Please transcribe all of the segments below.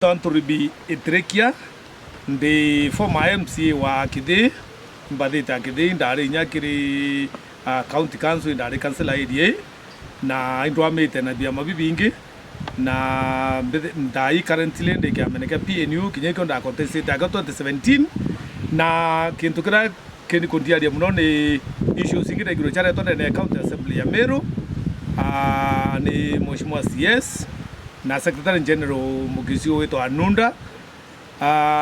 Tanturibi Etrekia, the former MC wa Kide, Badita Kide, Dari Nyakiri County Council, Dari Council idea, na Indwamete na Biamabi Bingi, na Dai currently the Kameneka PNU, Kinyakonda contested Agato 17, na Kintukra, Kenikundia de Munone issues in the Guracharaton and County Assembly Amero, ne Moshimo CS. Na Secretary General Mugizio ito Anunda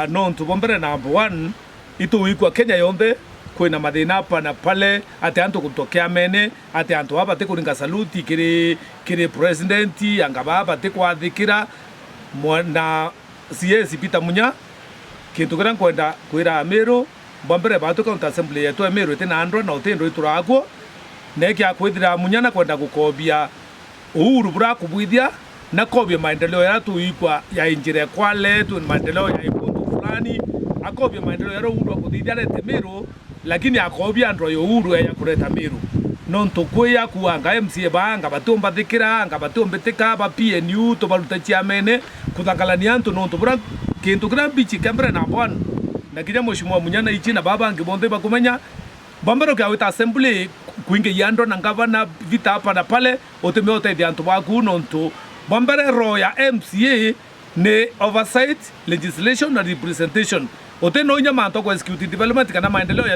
non tubombere number 1 ito wiko Kenya yonde kwena madina pa na pale ate anto kutokea mene ate anto hapa te kuringa saluti kire presidenti angaba hapa te kwa dhikira na CS Peter Munya kintukira kwenda kwira Amero bombere bato county assembly yetu Amero tena andro na utendo iturago neki akwithira Munya kwenda gukobia uhuru bura kubwithia na kobia maendeleo ya tuikwa ya injire kwale tu maendeleo ya ipundu fulani akobia maendeleo ya uhuru akuthithia Meru lakini akobia andro yo uhuru ya kureta Meru non tokuya kuanga MCA banga batomba thikira anga batombetika ba PNU to baruta chiamene kuthangalania antu non to bura kintu kira bichi kambere na bwan na kinya Mheshimiwa Munya na ichi na baba ngibonde bakumenya bambero kwa wita assembly kuinge yando na gavana vita hapa na pale otemeote vyantu baku non to Bombere Roya MCA ne oversight legislation na representation oteno nyamanto kwa executive development kana maendeleo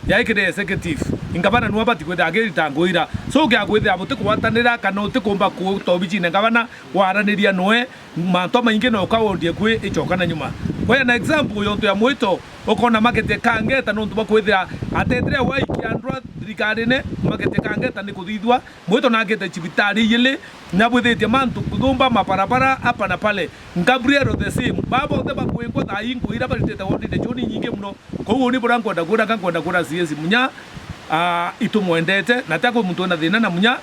ya ikire executive ingabana nuwa bati kwenda ageri tangoira so kya kwenda abote kwatanira kana ote komba ku tobichi ngabana waraniria noe manto mainge no kawondie kwe ichokana nyuma kwa na example yonto ya mwito okona market kangeta no ntuba kwethira atetere wa ikiandwa thirikari-ini market kangeta ni kuthithwa mwito na ngete chibitari yele na bwithitie mantu kuthumba maparapara hapa na pale Gabriel the same baba othe bakwingwa thai ngwira baritete wondi de joni nyinge muno koguo ni burango ndakwenda kura CS Munya itumwendete na tako muntu na thina na Munya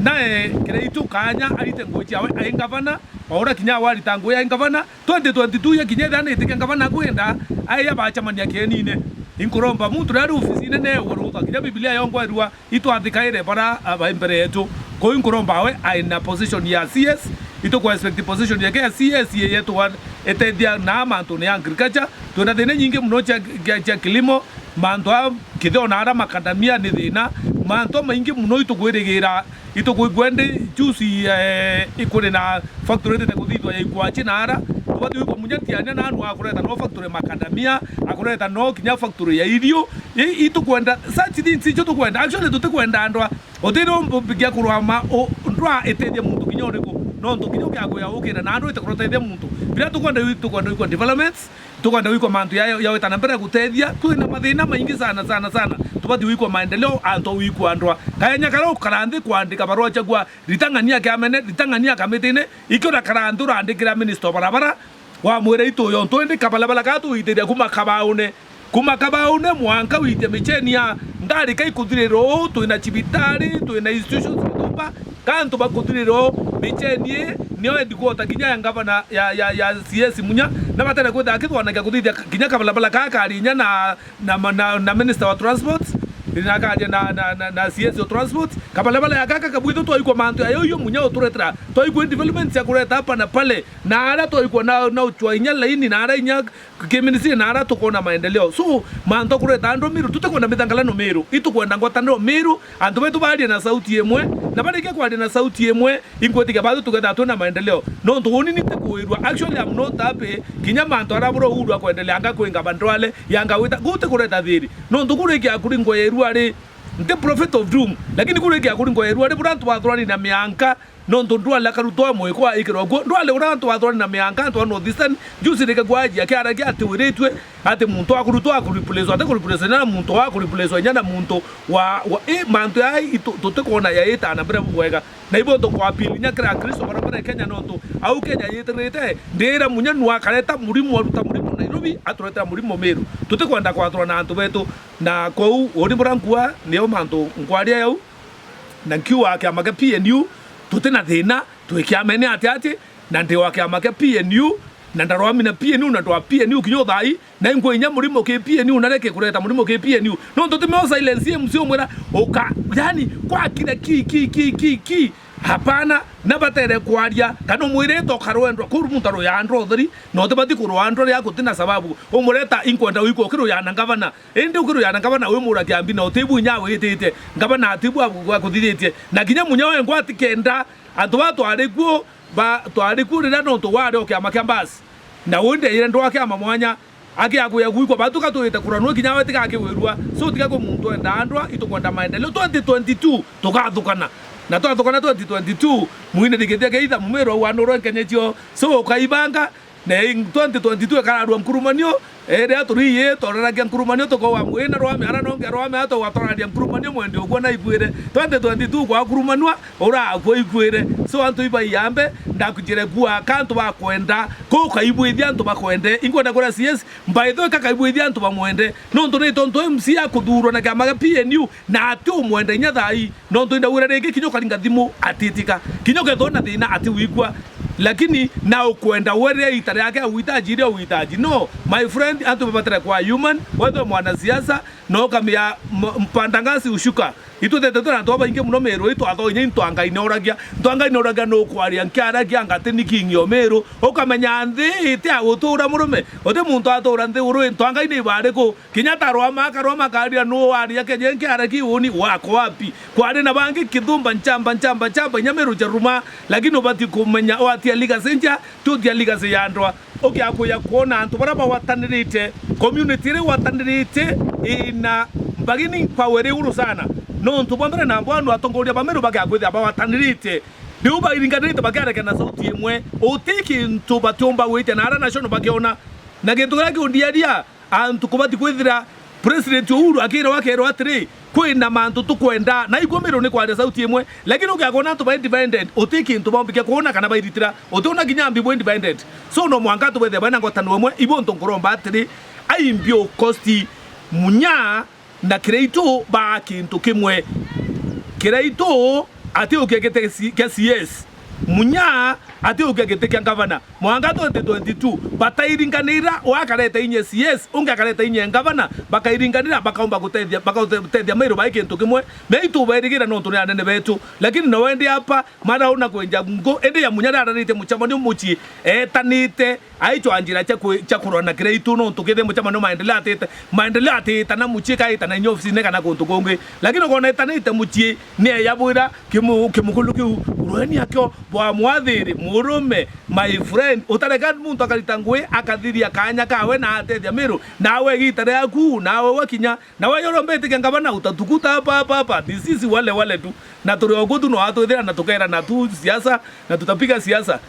nae kire itu kanya arite ngochi awe ai gavana ora kinya wari tango ya gavana 2022 ya kinya thana itike gavana kwenda ai abachamania kenine inkuromba muntu rari ofisine ne woruka kinya Biblia yongo erua itu athikaire bara abaimbere yetu ko inkuromba awe ai na position ya CS ito kwa expect position ya CS yetu wan etedia na mantu ne agriculture tuna thina nyingi muno cha kilimo mantu kithio na ara makadamia ni thina mantu maingi muno itugwirigira itugwende juice ikure na factory te kuthithwa ya ikwachi na ara tubati uko munyatiania na anu akureta no factory makadamia akureta no kinya factory ya irio itukwenda such things icho tukwenda actually tutikwenda andwa otero mbigia kurwama ndwa etedia muntu kinyoriko no ntukinyo kya goya ukira na andu itakuroteithia muntu bila tukwenda iko developments tukwenda iko mantu ya wetana mbere guteithia kwina mathina maingi sana tubati wiko maendeleo anto wiko andwa kaya karo karanthi kuandika barua chagua ritangania kamene ritangania kamitine ikora karandura andikira minister barabara wa mwere ito yo twende kabalabala katu iteria kuma kabaune mwanka wite michenia ndari kai kuthiriro twina chibitari twina institutions kutumba kantu bakuthiriro michenie nio edikota kinya ngavana ya CS Munya na batana kwenda kithwana kya kuthithia kinya kabalabala kakarinya na minister wa transport nakaje na CS of transport kabalabala ya kaka kabwitho toiko mantu ya yo Munya oturetra toiko development ya kureta hapa na pale na ara toiko na uchwainya laini na ara inya keminisi na ara tukona maendeleo so manto kureta ando Meru tutakwenda mithangalano Meru itukwenda ngwatano Meru andu betu bali na sauti yemwe na bali ke kwadi na sauti yemwe ingotika bado tukenda tuna maendeleo no ntuni ni tekuirwa actually am not happy kinya manto araburo udu akwendelea anga kwenga bandwale yanga wita gute kureta thiri no ndukure kya kuringo yerwa ari the prophet of doom lakini kule kya kuringo yerwa ari burantu wathwani na mianka no ndondwala karutoa mwekwa ikiro go ndwale urantu wathwani na mianka to no this juice reka gwaji akara kya tiwiretwe ate muntu akurutoa kuripulezo ate kuripulezo na muntu wa kuripulezo nyana muntu wa mantu ai tutekona ya eta na bere bwega na ibo to kwa pili nyakira Kristo barabara Kenya no to au Kenya yeterete ndera Munya nwa kareta murimo aruta murimo Nairobi atureta murimo Meru tutekwenda kwathwa na antu betu na kou ori burankua neo mantu ngwaria yau na kiwa kya maka PNU tutena thina twekiamene ati na ndi wa kya maka PNU na ndarwami na PNU na ndwa PNU kinyo thai na ingo inya murimo ke PNU na reke kureta murimo ke PNU no tutime silence MC omwera oka yani kwa kila ki hapana nabatere kwaria kana mwire to karwendwa kuru mutaro ya andro thiri no tebati kuru andro ya kutina sababu umureta inkwenda wiko kiro ya ngavana ende kiro ya ngavana we mura kiambi no tebu nyawe itete ngavana atibu akuthithite na kinya munyawe ngwati kenda antu watu arikuo ba twarikurira no to wari okiama kiambasi na wonde ire ndo akiama mwanya aki akuya guikwa batuka tuite kuranwa kinyawe tikakirwa so tikako muntu enda andwa itukwenda maendeleo 2022 tukathukana na tukathukana 2022 muine digetia keitha mumero wa ndoro kenyetio so kaibanga na 2022 kararwa mkurumanio ere aturiye toraragia nkurumanio toko wa mwena rwa mera no ngero me ato watoradia nkurumanio mwende ogwo na igwire 2022 kwa kurumanwa ora agwo igwire so antu iba yambe ndakujire gwa kantu bakwenda ko kaibwithia antu bakwende ingwenda kora CS mbaitho kakaibwithia antu bamwende no ntu ni tonto MC akudhurwa na kama PNU na ati umwende nyathai no ntu nda ure ringi kinyo karinga thimu atitika kinyo kethona thina ati wigwa lakini na ukwenda were itare yake uhitaji ile uhitaji no my friend antu babatera kwa human wewe mwanasiasa no kamia mpandangasi ushuka itu tetetera ndo bainge muno mero itu atho inye ntwanga inoragia no kwaria nkiaragia ngate nikingyo mero okamenya nthi ite agutura murume ote muntu atura nthi uru ntwanga ine bare ko kinyata roma karia no aria kenye nkiaragi uni wako wapi kwari na bangi kidhumba nchamba nyamero jaruma lakini obati kumenya oatia liga senja tutia liga se yandwa oke akuya kuona antu baraba watanirite community re watanirite ina bagini power uru sana no ntubondere na mbwanu atongoria bamero bakakwithia bawatanirite ndiuba iringanirite bakareka na sauti imwe utiki ntubatomba wite na ara national bakiona na gintu gaki undiaria antu kubati kwithira president Uhuru akira wakero atri kwina mantu tukwenda na igomero ni kwaria sauti imwe lakini ukakona antu ba independent utiki ntubombike kuona kana baitira utona kinyambi bo independent so no mwanga tu bethe bana ngotano imwe ibo ntonkoromba atri aimbio costi munya na kireito ba kintu kimwe kireito ati ukegete CS munya ati ukegete kya gavana mwanga 2022 batairinganira wakareta inye CS ungakareta inye gavana bakairinganira bakaomba gutethia mairo ba kintu kimwe meitu berigira no tuni anene betu lakini no wende hapa mara una kwenja ngo ende ya munya rarite muchama ni muchi etanite aicho anjira cha kurona kireito no tukethe muchama no maendeleo atete na muchi kai tana nyo ofisi ne kana kuntu konge lakini kona etanite muchi ne yabwira kimukulu kiu urweni akyo bwa mwathiri murume my friend utareka muntu akalitangwe akathiria kanya kawe na atethia miru nawe gitare yaku nawe wakinya nawe yorombete kangabana utatukuta hapa this is wale tu na turi ogutu no atwethira na tukera na tu siasa na tutapiga siasa.